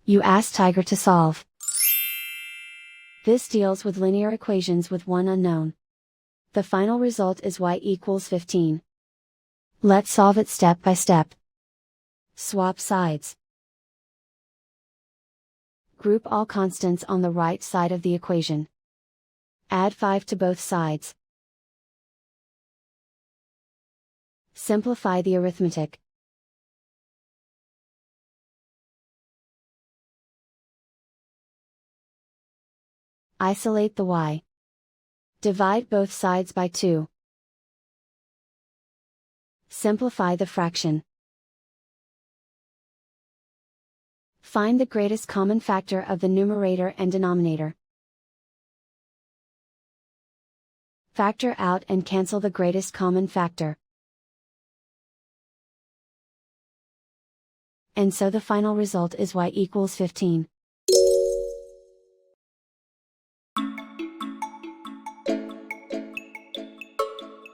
You ask Tiger to solve. This deals with linear equations with one unknown. The final result is y equals 15. Let's solve it step by step. Swap sides. Group all constants on the right side of the equation. Add 5 to both sides. Simplify the arithmetic. Isolate the y. Divide both sides by 2. Simplify the fraction. Find the greatest common factor of the numerator and denominator. Factor out and cancel the greatest common factor. And so the final result is y equals 15.